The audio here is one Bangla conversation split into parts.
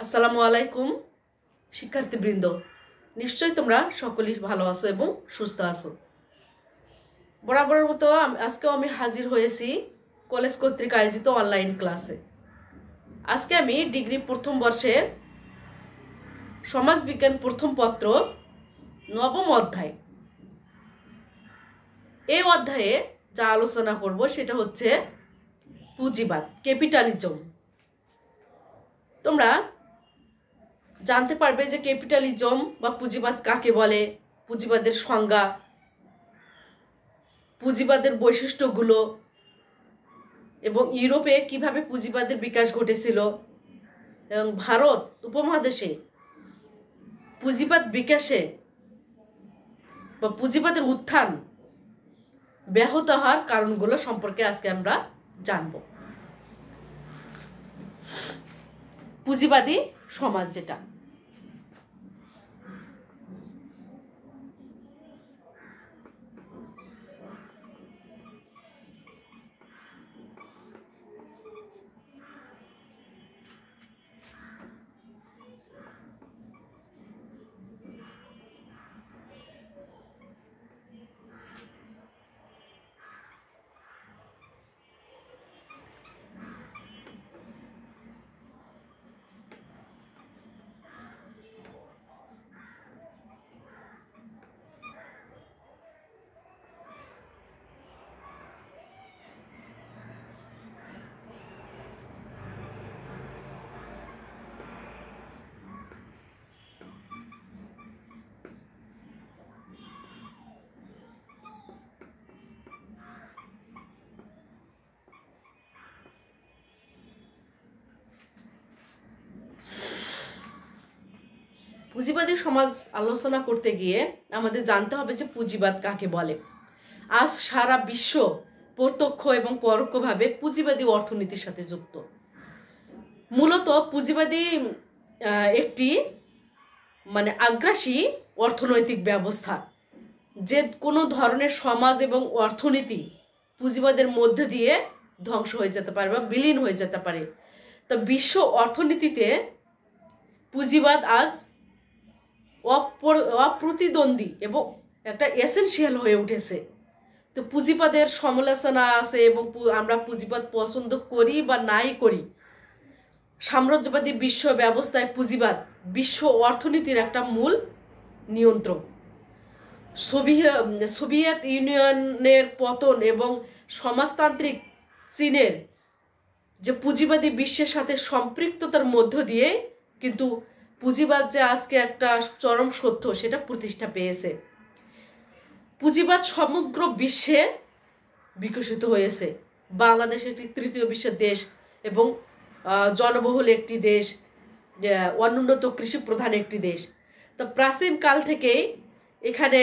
আসসালামু আলাইকুম শিক্ষার্থীবৃন্দ, নিশ্চয়ই তোমরা সকলেই ভালো আছো এবং সুস্থ আছো। বরাবরের মতো আজকেও আমি হাজির হয়েছি কলেজ কর্তৃক আয়োজিত অনলাইন ক্লাসে। আজকে আমি ডিগ্রি প্রথম বর্ষের সমাজবিজ্ঞান প্রথম পত্র নবম অধ্যায়, এই অধ্যায়ে যা আলোচনা করব সেটা হচ্ছে পুঁজিবাদ, ক্যাপিটালিজম। তোমরা জানতে পারবে যে ক্যাপিটালিজম বা পুঁজিবাদ কাকে বলে, পুঁজিবাদের সংজ্ঞা, পুঁজিবাদের বৈশিষ্ট্যগুলো এবং ইউরোপে কিভাবে পুঁজিবাদের বিকাশ ঘটেছিল এবং ভারত উপমহাদেশে পুঁজিবাদ বিকাশে বা পুঁজিবাদের উত্থান ব্যাহত হওয়ার কারণগুলো সম্পর্কে আজকে আমরা জানব। পুঁজিবাদী সমাজ যেটা, পুঁজিবাদী সমাজ আলোচনা করতে গিয়ে আমাদের জানতে হবে যে পুঁজিবাদ কাকে বলে। আজ সারা বিশ্ব প্রত্যক্ষ এবং পরোক্ষভাবে পুঁজিবাদী অর্থনীতির সাথে যুক্ত। মূলত পুঁজিবাদী একটি আগ্রাসী অর্থনৈতিক ব্যবস্থা, যে কোনো ধরনের সমাজ এবং অর্থনীতি পুঁজিবাদের মধ্যে দিয়ে ধ্বংস হয়ে যেতে পারে বা বিলীন হয়ে যেতে পারে। তো বিশ্ব অর্থনীতিতে পুঁজিবাদ আজ অপ্রতিদ্বন্দ্বী এবং একটা এসেনশিয়াল হয়ে উঠেছে। তো পুঁজিবাদের সমালোচনা আছে এবং আমরা পুঁজিবাদ পছন্দ করি বা নাই করি, সাম্রাজ্যবাদী বিশ্ব ব্যবস্থায় পুঁজিবাদ বিশ্ব অর্থনীতির একটা মূল নিয়ন্ত্রক। সোভিয়েত ইউনিয়নের পতন এবং সমাজতান্ত্রিক চীনের যে পুঁজিবাদী বিশ্বের সাথে সম্পৃক্ততার মধ্য দিয়ে কিন্তু পুঁজিবাদ যে আজকে একটা চরম সত্য সেটা প্রতিষ্ঠা পেয়েছে। পুঁজিবাদ সমগ্র বিশ্বে বিকশিত হয়েছে। বাংলাদেশ একটি তৃতীয় বিশ্বের দেশ এবং জনবহুল একটি দেশ, অনুন্নত কৃষি প্রধান একটি দেশ। তো প্রাচীন কাল থেকেই এখানে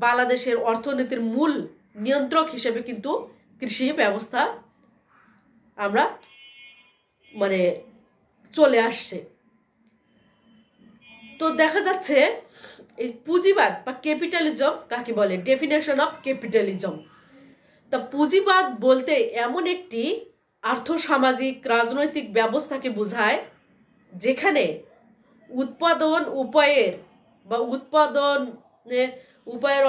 বাংলাদেশের অর্থনীতির মূল নিয়ন্ত্রক হিসেবে কিন্তু কৃষি ব্যবস্থা আমরা চলে আসছে। তো দেখা যাচ্ছে এই পুঁজিবাদ বা ক্যাপিটালিজম কাকে বলে, ডেফিনেশন অফ ক্যাপিটালিজম। তা পুঁজিবাদ বলতে এমন একটি আর্থসামাজিক রাজনৈতিক ব্যবস্থাকে বোঝায় যেখানে উৎপাদন উপায়ের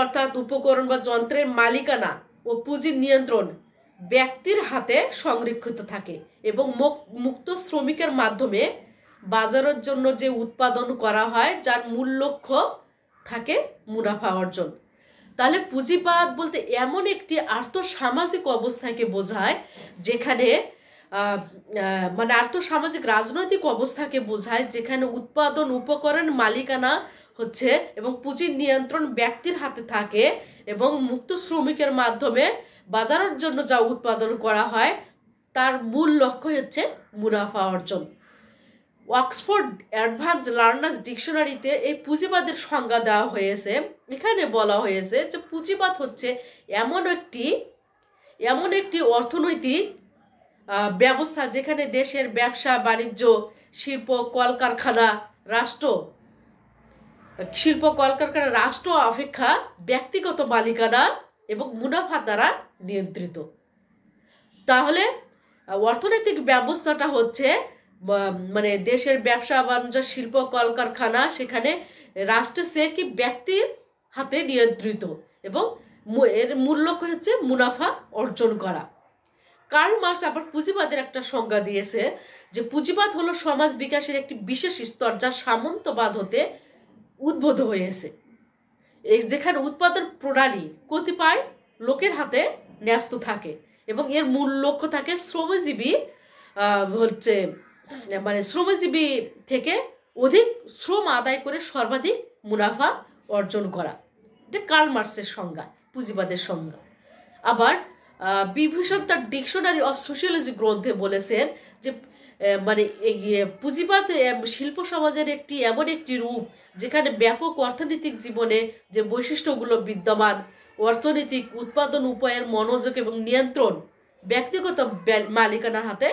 অর্থাৎ উপকরণ বা যন্ত্রের মালিকানা ও পুঁজির নিয়ন্ত্রণ ব্যক্তির হাতে সংরক্ষিত থাকে এবং মুক্ত শ্রমিকের মাধ্যমে বাজারের জন্য যে উৎপাদন করা হয় যার মূল লক্ষ্য থাকে মুনাফা অর্জন। তাহলে পুঁজিবাদ বলতে এমন একটি আর্থসামাজিক অবস্থাকে বোঝায় যেখানে আর্থসামাজিক রাজনৈতিক অবস্থাকে বোঝায় যেখানে উৎপাদন উপকরণ মালিকানা হচ্ছে এবং পুঁজির নিয়ন্ত্রণ ব্যক্তির হাতে থাকে এবং মুক্ত শ্রমিকের মাধ্যমে বাজারের জন্য যা উৎপাদন করা হয় তার মূল লক্ষ্য হচ্ছে মুনাফা অর্জন। অক্সফোর্ড অ্যাডভান্স লার্নার্স ডিকশনারিতে এই পুঁজিবাদের সংজ্ঞা দেওয়া হয়েছে। এখানে বলা হয়েছে যে পুঁজিবাদ হচ্ছে এমন একটি অর্থনৈতিক ব্যবস্থা যেখানে দেশের ব্যবসা বাণিজ্য, শিল্প কলকারখানা রাষ্ট্র অপেক্ষা ব্যক্তিগত মালিকানা এবং মুনাফা দ্বারা নিয়ন্ত্রিত। তাহলে অর্থনৈতিক ব্যবস্থাটা হচ্ছে মানে দেশের ব্যবসা বাণিজ্য শিল্প কলকারখানা সেখানে রাষ্ট্রের চেয়ে কি ব্যক্তির হাতে নিয়ন্ত্রিত, এবং এর মূল লক্ষ্য হচ্ছে মুনাফা অর্জন করা। কার্ল মার্কস আবার পুঁজিবাদের একটা সংজ্ঞা দিয়েছে যে পুঁজিবাদ হলো সমাজ বিকাশের একটি বিশেষ স্তর যা সামন্তবাদ হতে উদ্ভূত হয়েছে, যেখানে উৎপাদন প্রণালী কতিপয় লোকের হাতে ন্যস্ত থাকে এবং এর মূল লক্ষ্য থাকে শ্রমজীবী মানে শ্রমজীবী থেকে অধিক শ্রম আদায় করে সর্বাধিক মুনাফা অর্জন করা। এটা কার্ল মার্কসের সংজ্ঞা, পুঁজিবাদের সংজ্ঞা। আবার বিভূষণ তার ডিকশনারি অফ সোশিয়োলজি গ্রন্থে বলেছেন যে মানে পুঁজিবাদ শিল্প সমাজের এমন একটি রূপ যেখানে ব্যাপক অর্থনৈতিক জীবনে যে বৈশিষ্ট্যগুলো বিদ্যমান, অর্থনৈতিক উৎপাদন উপায়ের মনোযোগ এবং নিয়ন্ত্রণ ব্যক্তিগত মালিকানার হাতে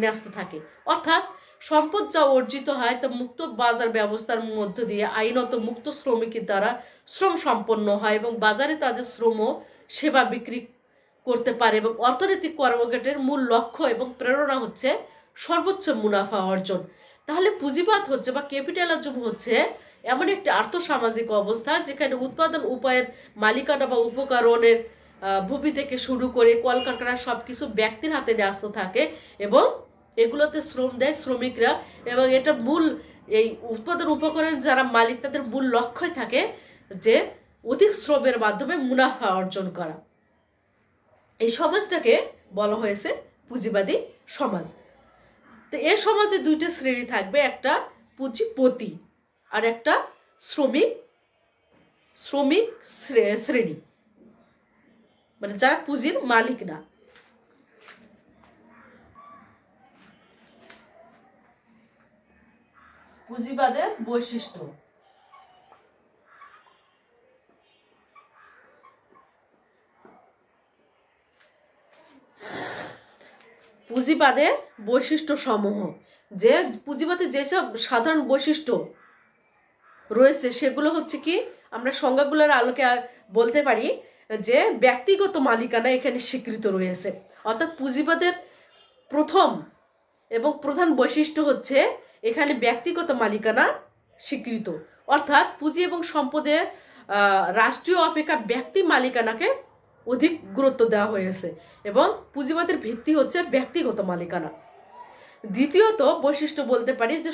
ন্যস্ত থাকে। অর্থাৎ সম্পদ যা অর্জিত হয় তা মুক্ত বাজার ব্যবস্থার মধ্য দিয়ে আইনত মুক্ত শ্রমিকের দ্বারা শ্রম সম্পন্ন হয় এবং বাজারে তাদের শ্রম সেবা বিক্রি করতে পারে, এবং অর্থনৈতিক কর্মকাণ্ডের মূল লক্ষ্য এবং প্রেরণা হচ্ছে সর্বোচ্চ মুনাফা অর্জন। তাহলে পুঁজিবাদ হচ্ছে বা ক্যাপিটালিজম হচ্ছে এমন একটি আর্থসামাজিক অবস্থা যেখানে উৎপাদন উপায়ের মালিকানা বা উপকরণের ভূমি থেকে শুরু করে কলকারখানা সবকিছু ব্যক্তির হাতে ন্যস্ত থাকে এবং এগুলোতে শ্রম দেয় শ্রমিকরা, এবং এটা মূল এই উৎপাদন উপকরণ যারা মালিক তাদের মূল লক্ষ্যই থাকে যে অধিক শ্রমের মাধ্যমে মুনাফা অর্জন করা। এই সমাজটাকে বলা হয়েছে পুঁজিবাদী সমাজ। তো এই সমাজে দুইটা শ্রেণী থাকবে, একটা পুঁজিপতি আর একটা শ্রমিক শ্রেণী, মানে যারা পুঁজির মালিক না। পুঁজিবাদের বৈশিষ্ট্য। পুঁজিবাদের বৈশিষ্ট্য সমূহ, যে পুঁজিবাদের যেসব সাধারণ বৈশিষ্ট্য রয়েছে সেগুলো হচ্ছে কি আমরা সংজ্ঞাগুলোর আলোকে বলতে পারি যে ব্যক্তিগত মালিকানা এখানে স্বীকৃত রয়েছে। অর্থাৎ পুঁজিবাদের প্রথম এবং প্রধান বৈশিষ্ট্য হচ্ছে এখানে ব্যক্তিগত মালিকানা স্বীকৃত, অর্থাৎ পুঁজি এবং সম্পদের রাষ্ট্রীয় অপেক্ষা ব্যক্তি মালিকানাকে অধিক গুরুত্ব দেওয়া হয়েছে এবং পুঁজিবাদের ভিত্তি হচ্ছে ব্যক্তিগত মালিকানা। দ্বিতীয়ত বৈশিষ্ট্য বলতে পারি যে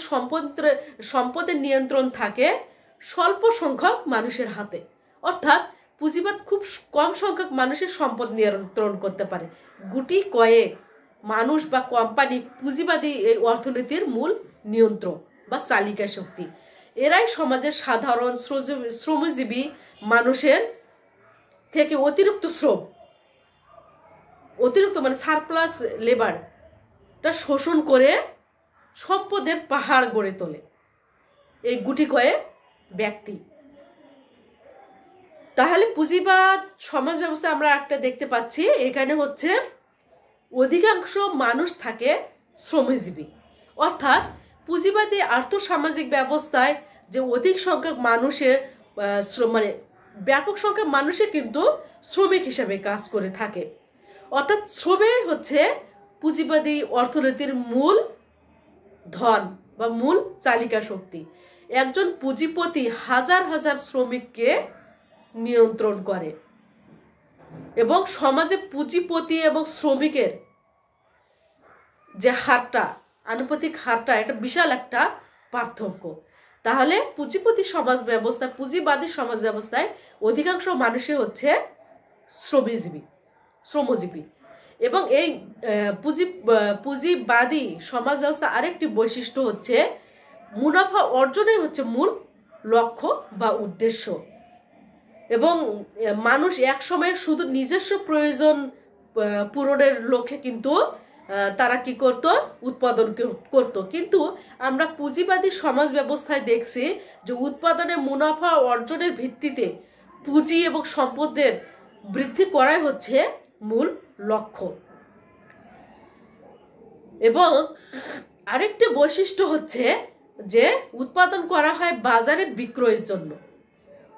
সম্পদের নিয়ন্ত্রণ থাকে স্বল্প সংখ্যক মানুষের হাতে, অর্থাৎ পুঁজিবাদ খুব কম সংখ্যক মানুষের সম্পদ নিয়ন্ত্রণ করতে পারে। গুটি কয়েক মানুষ বা কোম্পানি পুঁজিবাদী এই অর্থনীতির মূল নিয়ন্ত্রক বা চালিকা শক্তি। এরাই সমাজের সাধারণ শ্রমজীবী মানুষের থেকে অতিরিক্ত মানে সারপ্লাস লেবারটা শোষণ করে সম্পদের পাহাড় গড়ে তোলে এই গুটি কয়েক ব্যক্তি। তাহলে পুঁজিবাদ সমাজ ব্যবস্থা আমরা একটা দেখতে পাচ্ছি, এখানে হচ্ছে অধিকাংশ মানুষ থাকে শ্রমজীবী, অর্থাৎ পুঁজিবাদী আর্থসামাজিক ব্যবস্থায় যে অধিক সংখ্যক মানুষের মানে ব্যাপক সংখ্যক মানুষে কিন্তু শ্রমিক হিসেবে কাজ করে থাকে, অর্থাৎ শ্রমে হচ্ছে পুঁজিবাদী অর্থনীতির মূল ধন বা মূল চালিকা শক্তি। একজন পুঁজিপতি হাজার হাজার শ্রমিককে নিয়ন্ত্রণ করে এবং সমাজে পুঁজিপতি এবং শ্রমিকের যে হারটা আনুপাতিক হারটা এটা বিশাল একটা পার্থক্য। তাহলে পুঁজিবাদী সমাজ ব্যবস্থায় অধিকাংশ মানুষই হচ্ছে শ্রমজীবী এবং এই পুঁজিবাদী সমাজ ব্যবস্থা আরেকটি বৈশিষ্ট্য হচ্ছে মুনাফা অর্জনই হচ্ছে মূল লক্ষ্য বা উদ্দেশ্য, এবং মানুষ এক সময় শুধু নিজস্ব প্রয়োজন পূরণের লক্ষ্যে কিন্তু তারা কি করত উৎপাদন করত, কিন্তু আমরা পুঁজিবাদী সমাজ ব্যবস্থায় দেখছি যে উৎপাদনে মুনাফা অর্জনের ভিত্তিতে পুঁজি এবং সম্পদের বৃদ্ধি করাই হচ্ছে মূল লক্ষ্য। এবং আরেকটি বৈশিষ্ট্য হচ্ছে যে উৎপাদন করা হয় বাজারে বিক্রয়ের জন্য,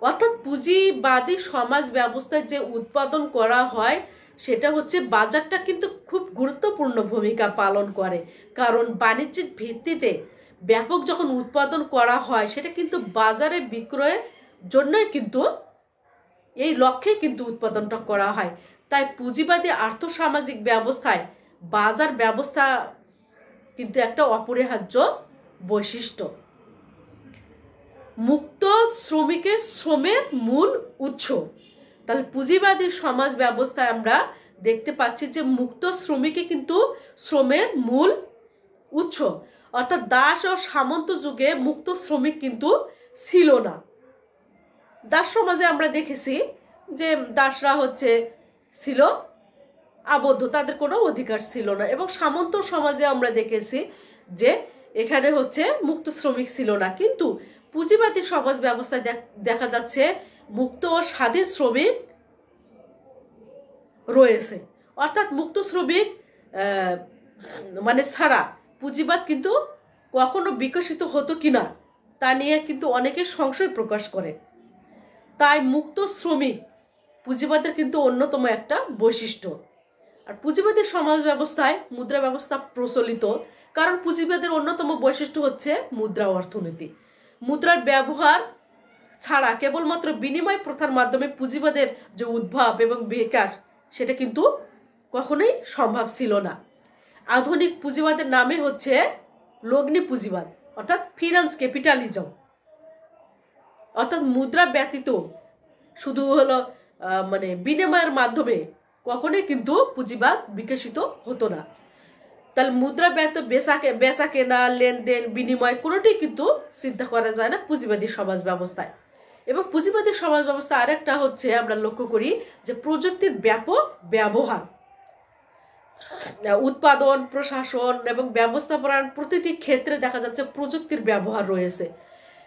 অর্থাৎ পুঁজিবাদী সমাজ ব্যবস্থায় যে উৎপাদন করা হয় সেটা হচ্ছে বাজারটা কিন্তু খুব গুরুত্বপূর্ণ ভূমিকা পালন করে। কারণ বাণিজ্যিক ভিত্তিতে ব্যাপক যখন উৎপাদন করা হয় সেটা কিন্তু বাজারে বিক্রয়ের জন্যই কিন্তু এই লক্ষ্যে কিন্তু উৎপাদনটা করা হয়। তাই পুঁজিবাদী আর্থসামাজিক ব্যবস্থায় বাজার ব্যবস্থা কিন্তু একটা অপরিহার্য বৈশিষ্ট্য। মুক্ত শ্রমিকের শ্রমের মূল উৎস। তাহলে পুঁজিবাদী সমাজ ব্যবস্থায় আমরা দেখতে পাচ্ছি যে মুক্ত শ্রমিকই কিন্তু শ্রমের মূল উৎস। অর্থাৎ দাস ও সামন্ত যুগে মুক্ত শ্রমিক কিন্তু ছিল না। দাস সমাজে আমরা দেখেছি যে দাসরা ছিল আবদ্ধ, তাদের কোনো অধিকার ছিল না। এবং সামন্ত সমাজে আমরা দেখেছি যে এখানে মুক্ত শ্রমিক ছিল না। কিন্তু পুঁজিবাদী সমাজ ব্যবস্থায় দেখা যাচ্ছে মুক্ত ও স্বাধীন শ্রমিক রয়েছে। অর্থাৎ মুক্ত শ্রমিক ছাড়া পুঁজিবাদ কিন্তু কখনো বিকশিত হতো কিনা তা নিয়ে কিন্তু অনেকে সংশয় প্রকাশ করে। তাই মুক্ত শ্রমিক পুঁজিবাদের কিন্তু অন্যতম একটা বৈশিষ্ট্য। আর পুঁজিবাদী সমাজ ব্যবস্থায় মুদ্রা ব্যবস্থা প্রচলিত, কারণ পুঁজিবাদের অন্যতম বৈশিষ্ট্য হচ্ছে মুদ্রা অর্থনীতি। মুদ্রার ব্যবহার ছাড়া কেবলমাত্র বিনিময় প্রথার মাধ্যমে পুঁজিবাদের যে উদ্ভব এবং বিকাশ সেটা কিন্তু কখনোই সম্ভব ছিল না। আধুনিক পুঁজিবাদের নামে লগ্নি পুঁজিবাদ, অর্থাৎ ফিনান্স ক্যাপিটালিজম। অর্থাৎ মুদ্রা ব্যতীত শুধু বিনিময়ের মাধ্যমে কখনোই কিন্তু পুঁজিবাদ বিকশিত হতো না। তাহলে মুদ্রা ব্যতীত বেচা কেনা, লেনদেন, বিনিময় কোনোটি কিন্তু চিন্তা করা যায় না পুঁজিবাদী সমাজ ব্যবস্থায়। এবং পুঁজিবাদী সমাজ ব্যবস্থা আরেকটা আমরা লক্ষ্য করি যে প্রযুক্তির ব্যাপক ব্যবহার। উৎপাদন, প্রশাসন এবং ব্যবস্থাপনার প্রতিটি ক্ষেত্রে দেখা যাচ্ছে প্রযুক্তির ব্যবহার রয়েছে।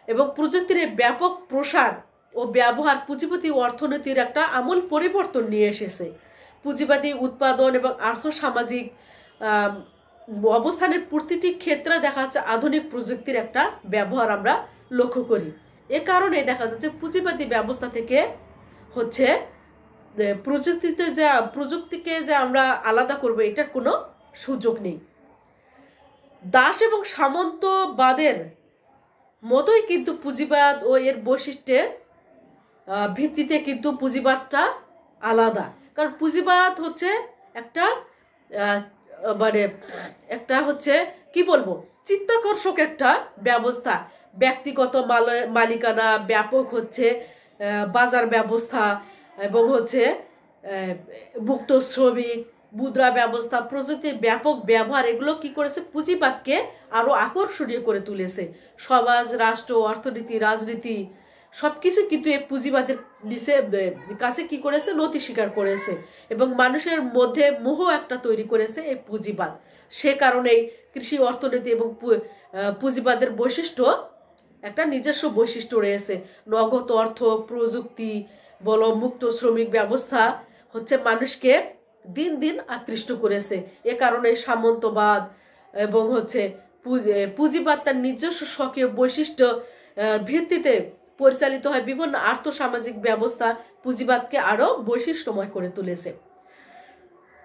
এবং প্রযুক্তির এই ব্যাপক প্রসার ও ব্যবহার পুঁজিবাদী অর্থনীতির একটা আমূল পরিবর্তন নিয়ে এসেছে। পুঁজিবাদী উৎপাদন এবং আর্থসামাজিক অবস্থানের প্রতিটি ক্ষেত্রে দেখা যাচ্ছে আধুনিক প্রযুক্তির একটা ব্যবহার আমরা লক্ষ্য করি। এ কারণে দেখা যাচ্ছে পুঁজিবাদী ব্যবস্থা থেকে প্রযুক্তিকে যে আমরা আলাদা করব এটার কোনো সুযোগ নেই। দাস এবং সামন্তবাদের মতোই কিন্তু পুঁজিবাদ ও এর বৈশিষ্ট্যের ভিত্তিতে কিন্তু পুঁজিবাদটা আলাদা। কারণ পুঁজিবাদ একটা কি বলবো, চিত্তাকর্ষক একটা ব্যবস্থা। ব্যক্তিগত মালিকানা, ব্যাপক বাজার ব্যবস্থা এবং মুক্ত শ্রমিক, মুদ্রা ব্যবস্থা, প্রযুক্তির ব্যাপক ব্যবহার, এগুলো কি করেছে পুঁজিবাদকে আরো আকর্ষণীয় করে তুলেছে। সমাজ, রাষ্ট্র, অর্থনীতি, রাজনীতি সবকিছু কিন্তু এই পুঁজিবাদের কাছে কি করেছে, নতি স্বীকার করেছে এবং মানুষের মধ্যে মোহ একটা তৈরি করেছে এই পুঁজিবাদ। সে কারণেই কৃষি, অর্থনীতি এবং পুঁজিবাদের বৈশিষ্ট্য একটা নিজস্ব বৈশিষ্ট্য রয়েছে। নগদ অর্থ, প্রযুক্তি বলো, মুক্ত শ্রমিক ব্যবস্থা মানুষকে দিন দিন আকৃষ্ট করেছে। এ কারণে সামন্তবাদ এবং পুঁজিবাদ তার নিজস্ব স্বকীয় বৈশিষ্ট্য ভিত্তিতে পরিচালিত হয়। বিভিন্ন আর্থসামাজিক ব্যবস্থা পুঁজিবাদকে আরো বৈশিষ্ট্যময় করে তুলেছে।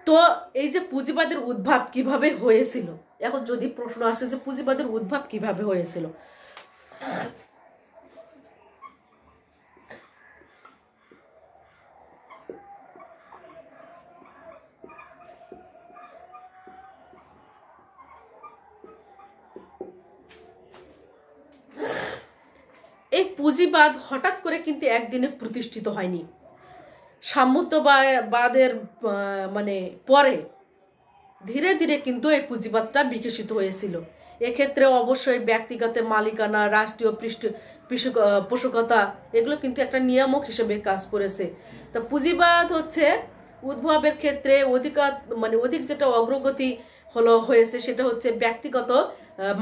তো এই যে পুঁজিবাদের উদ্ভব কিভাবে হয়েছিল, এখন যদি প্রশ্ন আসে যে পুঁজিবাদের উদ্ভব কিভাবে হয়েছিল, এই পুঁজিবাদ হঠাৎ করে কিন্তু একদিনে প্রতিষ্ঠিত হয়নি। সামন্তবাদের পরে ধীরে ধীরে কিন্তু এই পুঁজিবাদটা বিকশিত হয়েছিল। এক্ষেত্রে অবশ্যই ব্যক্তিগত মালিকানা, রাষ্ট্রীয় পোষকতা এগুলো কিন্তু একটা নিয়ামক হিসেবে কাজ করেছে। তা পুঁজিবাদ উদ্ভবের ক্ষেত্রে অধিক যেটা অগ্রগতি হয়েছে সেটা ব্যক্তিগত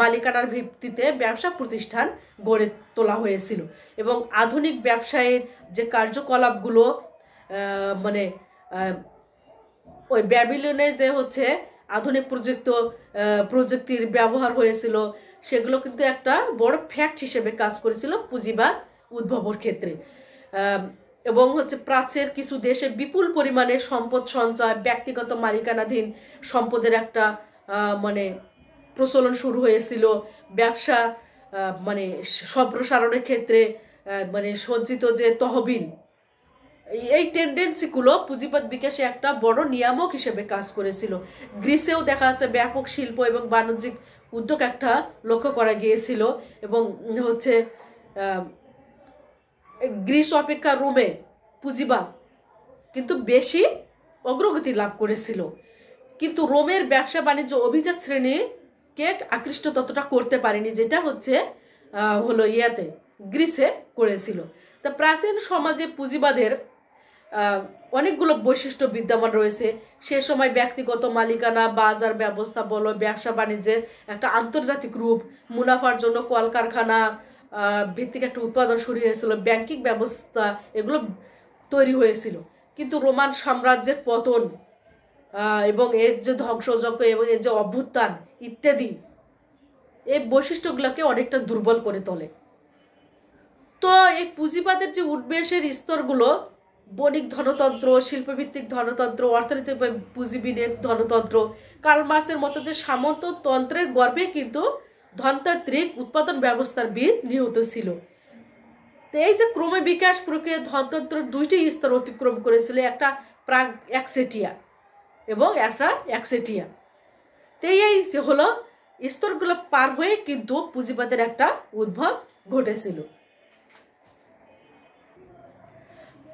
মালিকানার ভিত্তিতে ব্যবসা প্রতিষ্ঠান গড়ে তোলা হয়েছিল এবং আধুনিক ব্যবসায়ের যে কার্যকলাপগুলো ওই ব্যাবিলনে যে আধুনিক প্রযুক্তির ব্যবহার হয়েছিল সেগুলো কিন্তু একটা বড় ফ্যাক্ট হিসেবে কাজ করেছিল পুঁজিবাদ উদ্ভবের ক্ষেত্রে। এবং হচ্ছে প্রাচ্যের কিছু দেশে বিপুল পরিমাণে সম্পদ সঞ্চয়, ব্যক্তিগত মালিকানাধীন সম্পদের একটা মানে প্রচলন শুরু হয়েছিল। ব্যবসা মানে সম্প্রসারণের ক্ষেত্রে মানে সঞ্চিত যে তহবিল, এই টেন্ডেন্সিগুলো পুঁজিবাদ বিকাশে একটা বড় নিয়ামক হিসেবে কাজ করেছিল। গ্রিসেও দেখা যাচ্ছে ব্যাপক শিল্প এবং বাণিজ্যিক উদ্যোগ একটা লক্ষ্য করা গিয়েছিল, এবং হচ্ছে গ্রিস অপেক্ষা রোমে পুঁজিবাদ কিন্তু বেশি অগ্রগতি লাভ করেছিল। কিন্তু রোমের ব্যবসা বাণিজ্য অভিজাত শ্রেণীকে আকৃষ্ট ততটা করতে পারেনি, যেটা হচ্ছে হলো গ্রিসে করেছিল। তা প্রাচীন সমাজে পুঁজিবাদের অনেকগুলো বৈশিষ্ট্য বিদ্যমান রয়েছে। সে সময় ব্যক্তিগত মালিকানা, বাজার ব্যবস্থা বলো, ব্যবসা বাণিজ্যের একটা আন্তর্জাতিক রূপ, মুনাফার জন্য কলকারখানা ভিত্তিক একটা উৎপাদন শুরু হয়েছিল, ব্যাংকিং ব্যবস্থা এগুলো তৈরি হয়েছিল। কিন্তু রোমান সাম্রাজ্যের পতন এবং এর যে ধ্বংসযজ্ঞ এবং এর যে অভ্যুত্থান ইত্যাদি এই বৈশিষ্ট্যগুলোকে অনেকটা দুর্বল করে তোলে। তো এই পুঁজিবাদের যে উন্মেষের স্তরগুলো, বণিক ধনতন্ত্র, শিল্পভিত্তিক ধনতন্ত্র, অর্থনৈতিক পুঁজি বিনিয়োগ ধনতন্ত্র, কার্ল মার্ক্সের মতো যে সামন্ততন্ত্রের গর্ভে কিন্তু ধনতান্ত্রিক উৎপাদন ব্যবস্থার বীজ নিহিত ছিল। তো এই যে ক্রমে বিকাশ প্রক্রিয়া ধনতন্ত্র দুইটি স্তর অতিক্রম করেছিল, একটা প্রাগ একচেটিয়া এবং একটা একচেটিয়া। তো এই হলো স্তরগুলো পার হয়ে কিন্তু পুঁজিবাদের একটা উদ্ভব ঘটেছিল।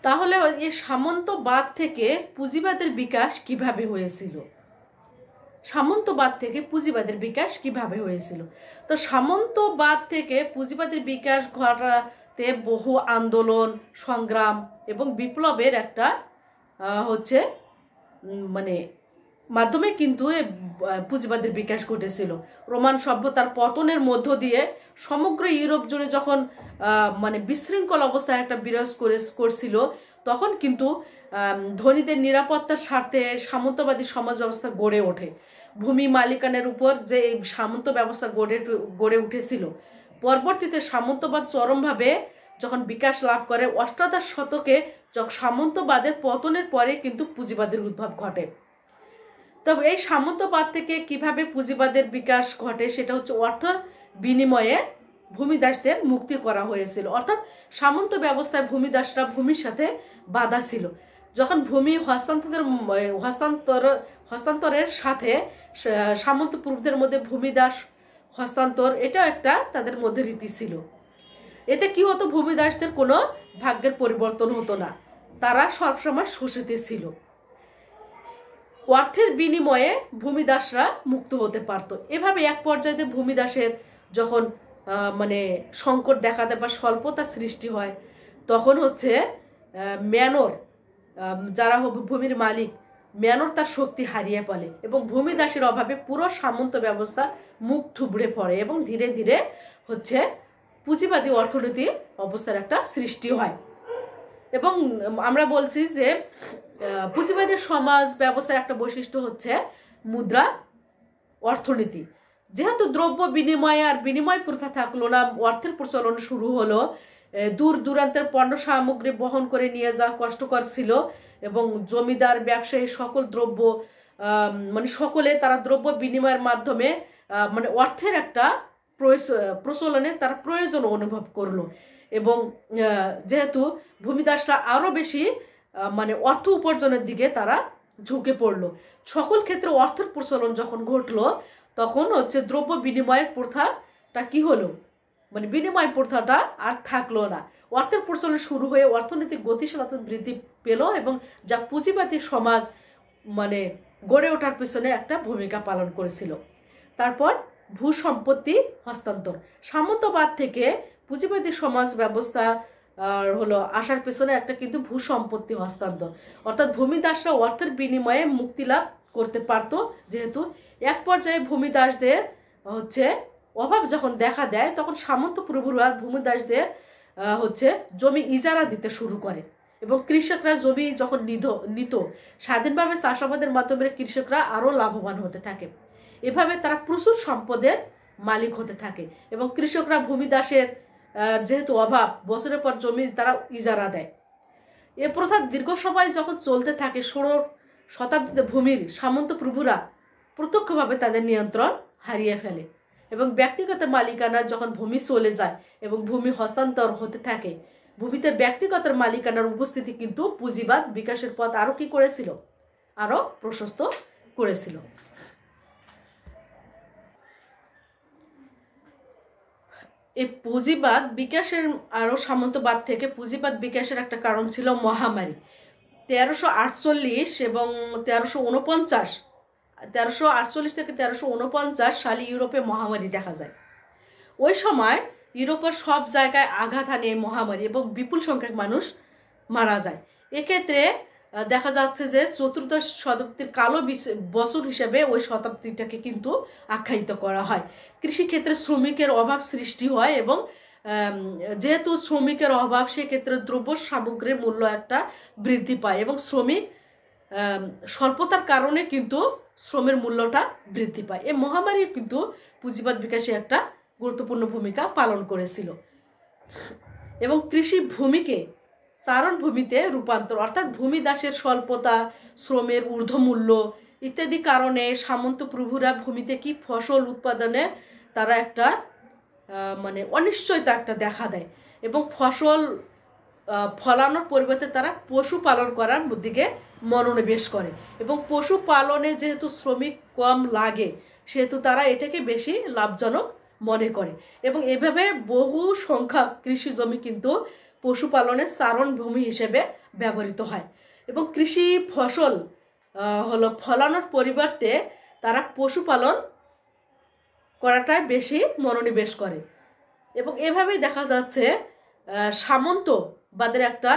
তাহলে এই সামন্তবাদ থেকে পুঁজিবাদের বিকাশ কিভাবে হয়েছিল? সামন্তবাদ থেকে পুঁজিবাদের বিকাশ কিভাবে হয়েছিল? তো সামন্তবাদ থেকে পুঁজিবাদের বিকাশ ঘটাতে বহু আন্দোলন, সংগ্রাম এবং বিপ্লবের একটা হচ্ছে মানে মাধ্যমে কিন্তু পুঁজিবাদের বিকাশ ঘটেছিল। রোমান সভ্যতার পতনের মধ্য দিয়ে সমগ্র ইউরোপ জুড়ে যখন মানে বিশৃঙ্খল অবস্থায় একটা বিরাজ করছিল, তখন কিন্তু ধনীদের নিরাপত্তার স্বার্থে সামন্তবাদী সমাজ ব্যবস্থা গড়ে ওঠে। ভূমি মালিকানের উপর যে এই সামন্ত ব্যবস্থা গড়ে উঠেছিল, পরবর্তীতে সামন্তবাদ চরমভাবে যখন বিকাশ লাভ করে, অষ্টাদশ শতকে সামন্তবাদের পতনের পরে কিন্তু পুঁজিবাদের উদ্ভব ঘটে। তবে এই সামন্তবাদ থেকে কিভাবে পুঁজিবাদের বিকাশ ঘটে সেটা হচ্ছে অর্থ বিনিময়ে ভূমিদাসদের মুক্তি করা হয়েছিল। অর্থাৎ সামন্ত ব্যবস্থায় ভূমিদাসরা ভূমির সাথে বাধা ছিল। যখন ভূমি হস্তান্তরের সাথে সামন্ত পূর্বদের মধ্যে ভূমিদাস হস্তান্তর, এটাও একটা তাদের মধ্যে রীতি ছিল। এতে কি হতো, ভূমিদাসদের কোনো ভাগ্যের পরিবর্তন হতো না, তারা সবসময় শোষিত ছিল। অর্থের বিনিময়ে ভূমিদাসরা মুক্ত হতে পারত। এভাবে এক পর্যায়ে ভূমিদাসের যখন মানে সংকট দেখা দেয় বা স্বল্পতা সৃষ্টি হয়, তখন হচ্ছে ম্যানর, যারা ভূমির মালিক, ম্যানর তার শক্তি হারিয়ে ফেলে এবং ভূমিদাসের অভাবে পুরো সামন্ত ব্যবস্থা মুখ থুবড়ে পড়ে এবং ধীরে ধীরে হচ্ছে পুঁজিবাদী অর্থনীতি অবস্থার একটা সৃষ্টি হয়। এবং আমরা বলছি যে পুঁজিবাদী সমাজ ব্যবস্থার একটা বৈশিষ্ট্য হচ্ছে মুদ্রা অর্থনীতি। যেহেতু দ্রব্য বিনিময় আর বিনিময় প্রথা থাকলো না, অর্থের প্রচলন শুরু হলো, দূর দূরান্তের পণ্য সামগ্রী বহন করে নিয়ে যাওয়া কষ্টকর ছিল এবং জমিদার, ব্যবসায়ী সকল দ্রব্য মানে সকলে তারা দ্রব্য বিনিময়ের মাধ্যমে মানে অর্থের একটা প্রচলনের তারা প্রয়োজন অনুভব করলো। এবং যেহেতু ভূমিদাসরা আরো বেশি মানে অর্থ উপার্জনের দিকে তারা ঝুঁকে পড়লো, সকল ক্ষেত্রে অর্থের প্রচলন যখন ঘটলো, তখন হচ্ছে দ্রব্য বিনিময়ের প্রথাটা কি হলো, মানে বিনিময় প্রথাটা আর থাকলো না। অর্থের প্রচলন শুরু হয়ে অর্থনৈতিক গতিশীলতা বৃদ্ধি পেল এবং যা পুঁজিবাদী সমাজ মানে গড়ে ওঠার পেছনে একটা ভূমিকা পালন করেছিল। তারপর ভূসম্পত্তি হস্তান্তর। সামন্তবাদ থেকে পুঁজিবাদী সমাজ ব্যবস্থা হলো আসার পেছনে একটা কিন্তু ভূসম্পত্তি হস্তান্তর, অর্থাৎ ভূমিদাসরা অর্থের বিনিময়ে মুক্তি লাভ করতে পারত। যেহেতু এক পর্যায়ে ভূমিদাসদের হচ্ছে অভাব যখন দেখা দেয়, তখন সামন্ত প্রভুরা ভূমিদাসদের হচ্ছে জমি ইজারা দিতে শুরু করে এবং কৃষকরা জমি যখন নিত, স্বাধীনভাবে চাষাবাদের মাধ্যমে কৃষকরা আরো লাভবান হতে থাকে। এভাবে তারা প্রচুর সম্পদের মালিক হতে থাকে এবং কৃষকরা ভূমিদাসের যেহেতু অভাব, বছরের পর জমি তারা ইজারা দেয়। এ প্রথা দীর্ঘ সময় যখন চলতে থাকে 16 শতাব্দীতে ভূমির সামন্ত প্রভুরা প্রত্যক্ষভাবে তাদের নিয়ন্ত্রণ হারিয়ে ফেলে এবং ব্যক্তিগত মালিকানা যখন ভূমি চলে যায় এবং ভূমি হস্তান্তর হতে থাকে, ভূমিতে ব্যক্তিগত মালিকানার উপস্থিতি কিন্তু পুঁজিবাদ বিকাশের পথ আরো কি করেছিল, আরো প্রশস্ত করেছিল। এই পুঁজিবাদ বিকাশের আরো সামন্তবাদ থেকে পুঁজিবাদ বিকাশের একটা কারণ ছিল মহামারী। 1348 এবং 1348 থেকে 1349 সালে ইউরোপে মহামারী দেখা যায়। ওই সময় ইউরোপের সব জায়গায় আঘাত হানে এই মহামারী এবং বিপুল সংখ্যক মানুষ মারা যায়। এক্ষেত্রে দেখা যাচ্ছে যে চতুর্দশ শতাব্দীর কালো বছর হিসেবে ওই শতাব্দীটাকে কিন্তু আখ্যায়িত করা হয়। কৃষিক্ষেত্রে শ্রমিকের অভাব সৃষ্টি হয় এবং যেহেতু শ্রমিকের অভাব, সেক্ষেত্রে দ্রব্য সামগ্রীর মূল্য একটা বৃদ্ধি পায় এবং শ্রমিক স্বল্পতার কারণে কিন্তু শ্রমের মূল্যটা বৃদ্ধি পায়। এই মহামারী কিন্তু পুঁজিবাদ বিকাশে একটা গুরুত্বপূর্ণ ভূমিকা পালন করেছিল এবং কৃষি ভূমিকে চারণভূমিতে রূপান্তর, অর্থাৎ ভূমি দাসের স্বল্পতা, শ্রমের ঊর্ধ্বমূল্য ইত্যাদি কারণে সামন্ত প্রভুরা ভূমিতে কি ফসল উৎপাদনে তারা একটা মানে অনিশ্চয়তা একটা দেখা দেয় এবং ফসল ফলানোর পরিবর্তে তারা পশুপালন করার দিকে মনোনিবেশ করে এবং পশুপালনে যেহেতু শ্রমিক কম লাগে সেহেতু তারা এটাকে বেশি লাভজনক মনে করে এবং এভাবে বহু সংখ্যক কৃষি জমি কিন্তু পশুপালনের চারণভূমি হিসেবে ব্যবহৃত হয় এবং কৃষি ফসল ফলানোর পরিবর্তে তারা পশুপালন করাটাই বেশি মনোনিবেশ করে এবং এভাবেই দেখা যাচ্ছে সামন্তবাদের একটা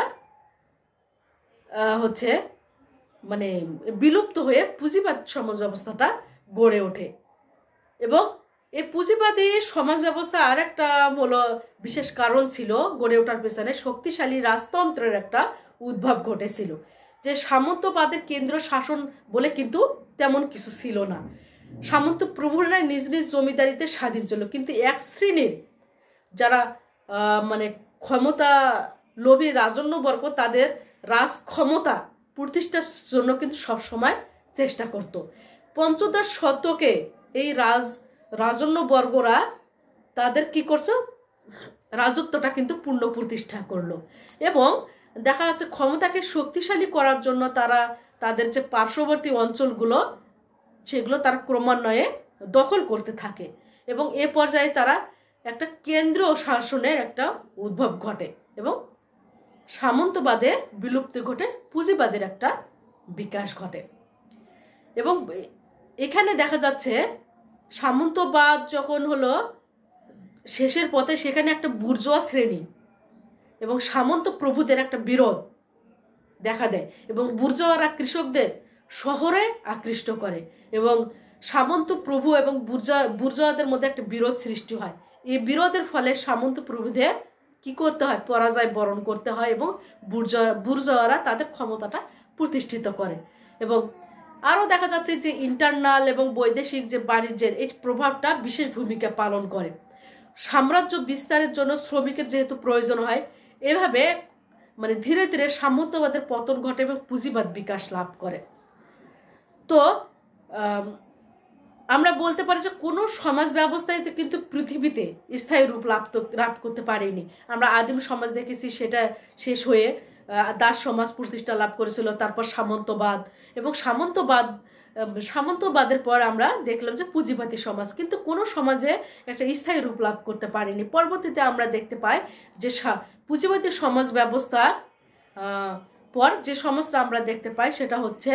মানে বিলুপ্ত হয়ে পুঁজিবাদ সমাজ ব্যবস্থাটা গড়ে ওঠে এবং এই পুঁজিবাদী সমাজ ব্যবস্থা আর একটা বিশেষ কারণ ছিল গড়ে ওঠার পেছনে শক্তিশালী রাজতন্ত্রের একটা উদ্ভব ঘটেছিল। যে সামন্তবাদের কেন্দ্র শাসন বলে কিন্তু তেমন কিছু ছিল না। সামন্ত প্রভুরা নিজ নিজ জমিদারিতে স্বাধীন ছিল, কিন্তু এক শ্রেণীর যারা মানে ক্ষমতা লোভী রাজন্যবর্গ তাদের রাজ ক্ষমতা প্রতিষ্ঠার জন্য কিন্তু সবসময় চেষ্টা করত। পঞ্চদশ শতকে এই রাজন্যবর্গরা তাদের কি করছে, রাজত্বটা কিন্তু পূর্ণ প্রতিষ্ঠা করলো এবং দেখা যাচ্ছে ক্ষমতাকে শক্তিশালী করার জন্য তারা তাদের যে পার্শ্ববর্তী অঞ্চলগুলো সেগুলো তারা ক্রমান্বয়ে দখল করতে থাকে এবং এ পর্যায়ে তারা একটা কেন্দ্রীয় শাসনের একটা উদ্ভব ঘটে এবং সামন্তবাদের বিলুপ্তি ঘটে, পুঁজিবাদের একটা বিকাশ ঘটে এবং এখানে দেখা যাচ্ছে সামন্তবাদ যখন শেষের পথে সেখানে একটা বুর্জোয়া শ্রেণী এবং সামন্ত প্রভুদের একটা বিরোধ দেখা দেয় এবং বুর্জোয়ারা কৃষকদের শহরে আকৃষ্ট করে এবং সামন্ত প্রভু এবং বুর্জোয়াদের মধ্যে একটা বিরোধ সৃষ্টি হয়। এই বিরোধের ফলে সামন্ত প্রভুদের কি করতে হয়, পরাজয় বরণ করতে হয় এবং বুর্জোয়ারা তাদের ক্ষমতাটা প্রতিষ্ঠিত করে এবং আরও দেখা যাচ্ছে যে ইন্টারনাল এবং বৈদেশিক যে বাণিজ্যের এই প্রভাবটা বিশেষ ভূমিকা পালন করে। সাম্রাজ্য বিস্তারের জন্য শ্রমিকের যেহেতু প্রয়োজন হয়, এভাবে মানে ধীরে ধীরে সামন্তবাদের পতন ঘটে এবং পুঁজিবাদ বিকাশ লাভ করে। তো আমরা বলতে পারি যে কোনো সমাজ ব্যবস্থায় কিন্তু পৃথিবীতে স্থায়ী রূপ লাভ করতে পারেনি। আমরা আদিম সমাজ দেখেছি, সেটা শেষ হয়ে দাস সমাজ প্রতিষ্ঠা লাভ করেছিল, তারপর সামন্তবাদ এবং সামন্তবাদের পর আমরা দেখলাম যে পুঁজিবাদী সমাজ, কিন্তু কোনো সমাজে একটা স্থায়ী রূপ লাভ করতে পারেনি। পরবর্তীতে আমরা দেখতে পাই যে পুঁজিবাদী সমাজ ব্যবস্থা পর যে সমাজটা আমরা দেখতে পাই সেটা হচ্ছে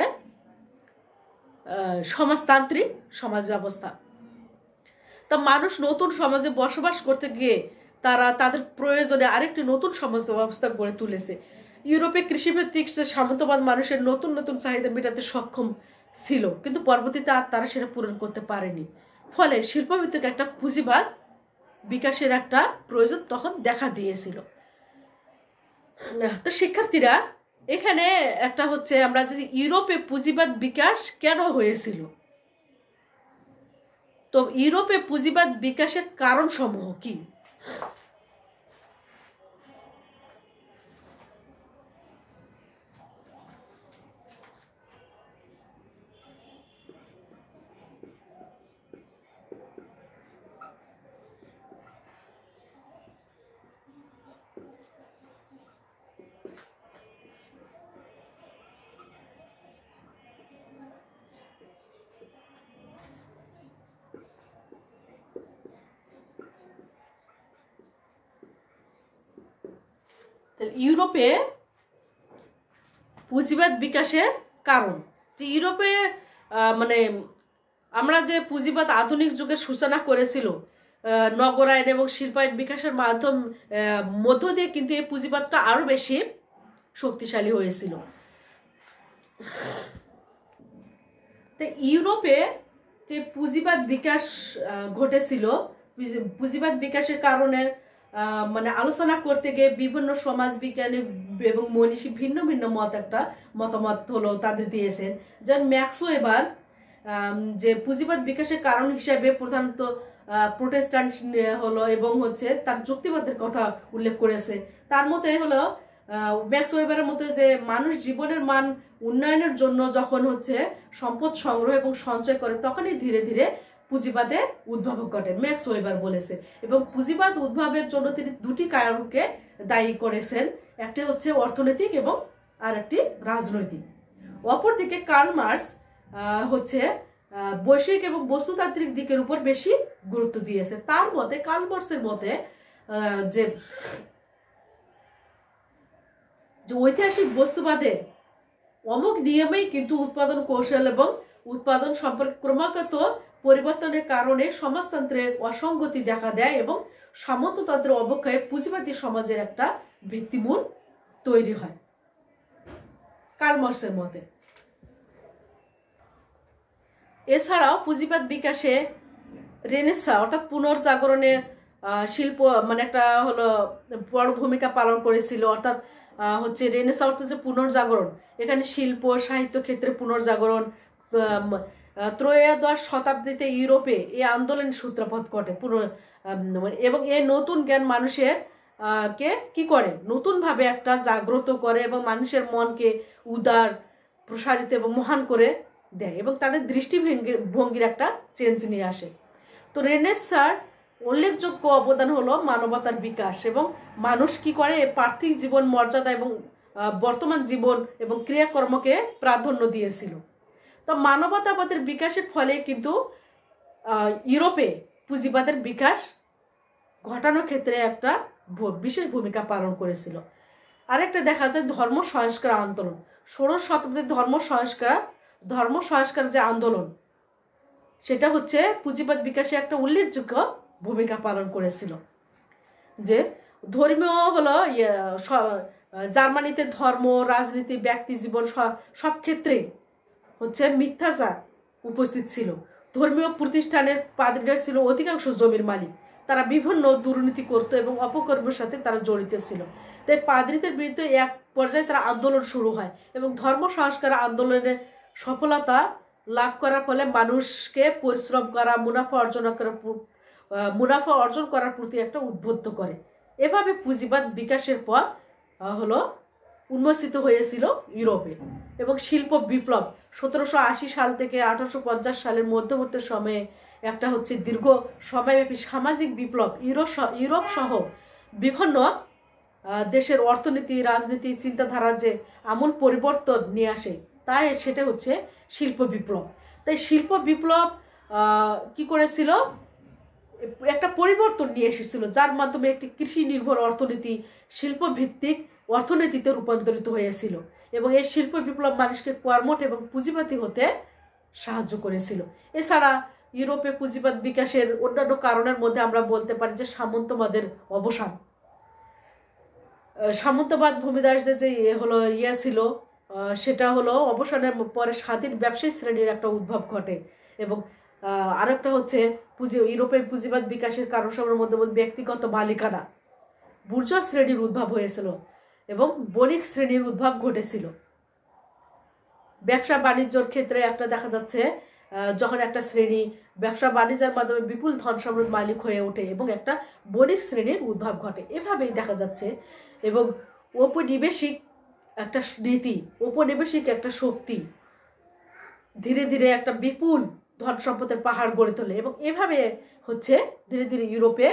সমাজতান্ত্রিক সমাজ ব্যবস্থা। তা মানুষ নতুন সমাজে বসবাস করতে গিয়ে তারা তাদের প্রয়োজনে আরেকটি নতুন সমাজ ব্যবস্থা গড়ে তুলেছে। ইউরোপে কৃষিভিত্তিক যে সামন্তবাদ মানুষের নতুন নতুন চাহিদা মেটাতে সক্ষম ছিল, কিন্তু পরবর্তীতে আর তারা সেটা পূরণ করতে পারেনি। ফলে শিল্পভিত্তিক একটা পুঁজিবাদ বিকাশের একটা প্রয়োজন তখন দেখা দিয়েছিল। তো শিক্ষার্থীরা, এখানে একটা আমরা যে ইউরোপে পুঁজিবাদ বিকাশ কেন হয়েছিল, তো ইউরোপে পুঁজিবাদ বিকাশের কারণ সমূহ কি? ইউরোপে পুঁজিবাদ বিকাশের কারণ, যে ইউরোপে মানে আমরা যে পুঁজিবাদ আধুনিক যুগের সূচনা করেছিল নগরায়ন এবং শিল্পায়ন বিকাশের মধ্য দিয়ে কিন্তু এই পুঁজিবাদটা আরো বেশি শক্তিশালী হয়েছিল। তো ইউরোপে যে পুঁজিবাদ বিকাশ ঘটেছিল, পুঁজিবাদ বিকাশের কারণে মানে আলোচনা করতে গিয়ে বিভিন্ন সমাজ বিজ্ঞানী এবং মনীষী ভিন্ন ভিন্ন মতামত হলো তাদের দিয়েছেন। যেমন ম্যাক্স ওয়েবার যে পুঁজিবাদ বিকাশের কারণ হিসাবে প্রধানত প্রোটেস্ট্যান্ট হলো এবং হচ্ছে তার যুক্তিবাদের কথা উল্লেখ করেছে। তার মতে হলো ম্যাক্স ওয়েবারের মতে যে মানুষ জীবনের মান উন্নয়নের জন্য যখন হচ্ছে সম্পদ সংগ্রহ এবং সঞ্চয় করে তখনই ধীরে ধীরে পুঁজিবাদের উদ্ভাব ঘটে, ম্যাক্স ওয়েবার বলেছে। এবং পুঁজিবাদ উদ্ভাবের জন্য তিনি দুটি কারণকে দায়ী করেছেন, একটি হচ্ছে অর্থনৈতিক এবং আর একটি রাজনৈতিক। অপরদিকে কার্ল মার্কস হচ্ছে বৈষয়িক এবং বস্তুতান্ত্রিক দিকের উপর বেশি গুরুত্ব দিয়েছে। তার মতে, কার্ল মার্কসের মতে যে ঐতিহাসিক বস্তুবাদের অমুক নিয়মেই কিন্তু উৎপাদন কৌশল এবং উৎপাদন সম্পর্কে ক্রমাগত পরিবর্তনের কারণে সমাজতন্ত্রের অসঙ্গতি দেখা দেয় এবং সামন্ততন্ত্রের অবক্ষয়ে পুঁজিবাদী সমাজের একটা ভিত্তিমূল তৈরি হয়, কার্ল মার্কসের মতে। এছাড়াও পুঁজিবাদ বিকাশে রেনেসাঁ অর্থাৎ পুনর্জাগরণে শিল্প মানে একটা হলো বড় ভূমিকা পালন করেছিল। অর্থাৎ হচ্ছে রেনেসাঁ অর্থাৎ যে পুনর্জাগরণ, এখানে শিল্প সাহিত্য ক্ষেত্রে পুনর্জাগরণ। ত্রয়োদশ শতাব্দীতে ইউরোপে এই আন্দোলন সূত্রপাত ঘটে এবং এই নতুন জ্ঞান মানুষের কে কি করে, নতুনভাবে একটা জাগ্রত করে এবং মানুষের মনকে উদার, প্রসারিত এবং মহান করে দেয় এবং তাদের দৃষ্টিভঙ্গির একটা চেঞ্জ নিয়ে আসে। তো রেনেসাঁর উল্লেখযোগ্য অবদান হলো মানবতার বিকাশ এবং মানুষ কি করে পার্থিব জীবন মর্যাদা এবং বর্তমান জীবন এবং ক্রিয়াকর্মকে প্রাধান্য দিয়েছিল। তো মানবতাবাদের বিকাশের ফলে কিন্তু ইউরোপে পুঁজিবাদের বিকাশ ঘটানোর ক্ষেত্রে একটা বিশেষ ভূমিকা পালন করেছিল। আরেকটা দেখা যায় ধর্ম সংস্কার আন্দোলন। 16 শতাব্দীর ধর্ম সংস্কার যে আন্দোলন, সেটা হচ্ছে পুঁজিবাদ বিকাশে একটা উল্লেখযোগ্য ভূমিকা পালন করেছিল। যে ধর্মীয় হলো জার্মানিতে ধর্ম, রাজনীতি, ব্যক্তি জীবন সব ক্ষেত্রেই হচ্ছে মিথ্যাচার উপস্থিত ছিল। ধর্মীয় প্রতিষ্ঠানের পাদ্রীরা ছিল অধিকাংশ জমির মালিক, তারা বিভিন্ন দুর্নীতি করত এবং অপকর্মের সাথে তারা জড়িত ছিল। তাই পাদ্রীদের বিরুদ্ধে এক পর্যায়ে তারা আন্দোলন শুরু হয় এবং ধর্ম সংস্কার আন্দোলনে সফলতা লাভ করার ফলে মানুষকে পরিশ্রম করা, মুনাফা অর্জন করার প্রতি একটা উদ্বুদ্ধ করে। এভাবে পুঁজিবাদ বিকাশের পর হলো উন্মোচিত হয়েছিল ইউরোপে। এবং শিল্প বিপ্লব 1780 সাল থেকে 1850 সালের মধ্যবর্তী সময়ে একটা হচ্ছে দীর্ঘ সময়ব্যাপী সামাজিক বিপ্লব ইউরোপ সহ বিভিন্ন দেশের অর্থনীতি, রাজনীতি, চিন্তাধারা যে আমূল পরিবর্তন নিয়ে আসে, তাই সেটা হচ্ছে শিল্প বিপ্লব। তাই শিল্প বিপ্লব কি করেছিল, একটা পরিবর্তন নিয়ে এসেছিল, যার মাধ্যমে একটি কৃষি নির্ভর অর্থনীতি শিল্পভিত্তিক অর্থনীতিতে রূপান্তরিত হয়েছিল এবং এই শিল্প বিপ্লব মানুষকে কর্মঠ এবং পুঁজিবাদী হতে সাহায্য করেছিল। এছাড়া ইউরোপে পুঁজিবাদ বিকাশের অন্যান্য কারণের মধ্যে আমরা বলতে পারি যে সামন্তবাদের অবসান। সামন্তবাদ ভূমিদাসদের যে হলো ছিল, সেটা হলো অবসানের পরে স্বাধীন ব্যবসায়ী শ্রেণীর একটা উদ্ভব ঘটে। এবং আরেকটা হচ্ছে ইউরোপের পুঁজিবাদ বিকাশের কারণসমূহের মধ্যে ব্যক্তিগত মালিকানা, বুর্জোয়া শ্রেণীর উদ্ভব হয়েছিল এবং বণিক শ্রেণীর উদ্ভব ঘটেছিল। ব্যবসা বাণিজ্যর ক্ষেত্রে একটা দেখা যাচ্ছে যখন একটা শ্রেণী ব্যবসা বাণিজ্যের মাধ্যমে বিপুল ধন সম্পদ মালিক হয়ে ওঠে এবং একটা বণিক শ্রেণীর উদ্ভব ঘটে, এভাবেই দেখা যাচ্ছে। এবং ঔপনিবেশিক একটা নীতি, ঔপনিবেশিক একটা শক্তি ধীরে ধীরে একটা বিপুল ধন সম্পদের পাহাড় গড়ে তোলে এবং এভাবে হচ্ছে ধীরে ধীরে ইউরোপে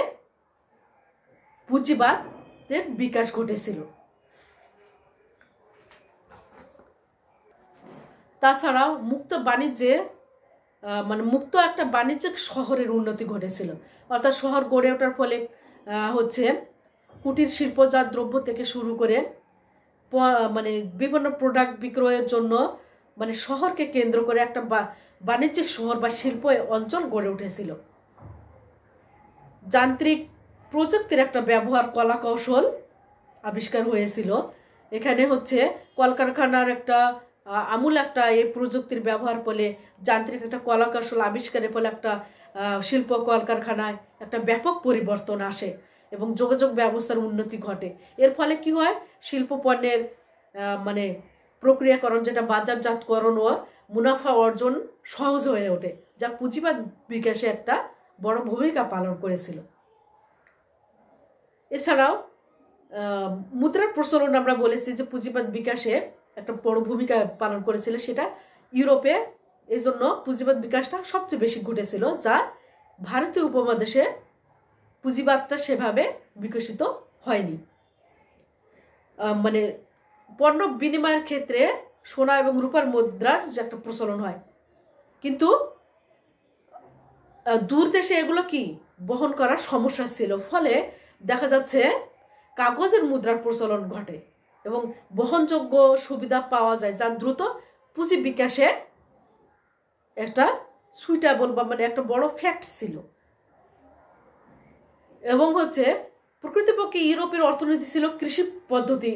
পুঁজিবাদের বিকাশ ঘটেছিল। তাছাড়াও মুক্ত বাণিজ্যে মুক্ত একটা বাণিজ্যিক শহরের উন্নতি ঘটেছিল। অর্থাৎ শহর গড়ে ওঠার ফলে হচ্ছে কুটির শিল্পজাত দ্রব্য থেকে শুরু করে মানে বিভিন্ন প্রোডাক্ট বিক্রয়ের জন্য মানে শহরকে কেন্দ্র করে একটা বাণিজ্যিক শহর বা শিল্প অঞ্চল গড়ে উঠেছিল। যান্ত্রিক প্রযুক্তির একটা ব্যবহার, কলা কৌশল আবিষ্কার হয়েছিল। এখানে হচ্ছে কলকারখানার একটা আমূল একটা এই প্রযুক্তির ব্যবহার ফলে, যান্ত্রিক একটা কলা কৌশল আবিষ্কারের ফলে একটা শিল্প কলকারখানায় একটা ব্যাপক পরিবর্তন আসে এবং যোগাযোগ ব্যবস্থার উন্নতি ঘটে। এর ফলে কি হয়, শিল্প পণ্যের মানে প্রক্রিয়াকরণ, যেটা বাজারজাতকরণ ও মুনাফা অর্জন সহজ হয়ে ওঠে, যা পুঁজিবাদ বিকাশে একটা বড় ভূমিকা পালন করেছিল। এছাড়াও মুদ্রার প্রচলন আমরা বলেছি যে পুঁজিবাদ বিকাশে একটা বড় ভূমিকা পালন করেছিল, সেটা ইউরোপে। এই জন্য পুঁজিবাদ বিকাশটা সবচেয়ে বেশি ঘটেছিল, যা ভারতীয় উপমহাদেশে পুঁজিবাদটা সেভাবে বিকশিত হয়নি। মানে পণ্য বিনিময়ের ক্ষেত্রে সোনা এবং রূপার মুদ্রার যে একটা প্রচলন হয়, কিন্তু দূর দেশে এগুলো কি বহন করার সমস্যা ছিল, ফলে দেখা যাচ্ছে কাগজের মুদ্রার প্রচলন ঘটে এবং বহনযোগ্য সুবিধা পাওয়া যায়, যা দ্রুত পুঁজি বিকাশে একটা সুইটেবল বা মানে একটা বড় ফ্যাক্ট ছিল। এবং হচ্ছে প্রকৃতপক্ষে ইউরোপের অর্থনীতি ছিল কৃষি পদ্ধতি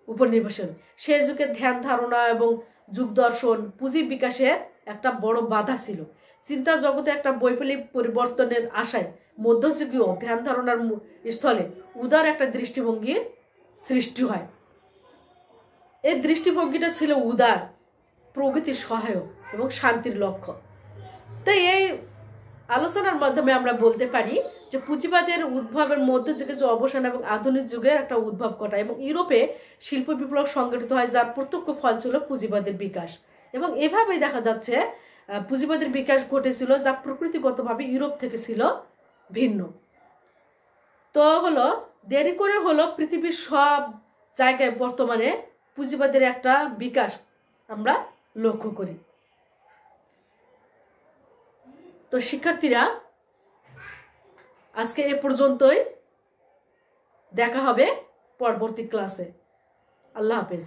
উপর নির্ভরশীল। সেই যুগে ধ্যান ধারণা এবং যুগ দর্শন পুঁজি বিকাশের একটা বড় বাধা ছিল। চিন্তা জগতে একটা বৈপ্লবিক পরিবর্তনের আশায় মধ্যযুগীয় ধ্যান ধারণার স্থলে উদার একটা দৃষ্টিভঙ্গির সৃষ্টি হয়। এই দৃষ্টিভঙ্গিটা ছিল উদার, প্রগতির সহায়ক এবং শান্তির লক্ষ্য। তাই এই আলোচনার মাধ্যমে আমরা বলতে পারি যে পুঁজিবাদের উদ্ভবের মধ্যযুগে যে অবসান এবং আধুনিক যুগের একটা উদ্ভব ঘটায় এবং ইউরোপে শিল্প বিপ্লব সংগঠিত হয়, যার প্রত্যক্ষ ফল ছিল পুঁজিবাদের বিকাশ। এবং এভাবেই দেখা যাচ্ছে পুঁজিবাদের বিকাশ ঘটেছিল, যা প্রকৃতিগতভাবে ইউরোপ থেকে ছিল ভিন্ন। তো হলো দেরি করে হলো পৃথিবীর সব জায়গায় বর্তমানে পুঁজিবাদের একটা বিকাশ আমরা লক্ষ্য করি। তো শিক্ষার্থীরা, আজকে এ পর্যন্তই, দেখা হবে পরবর্তী ক্লাসে। আল্লাহ হাফেজ।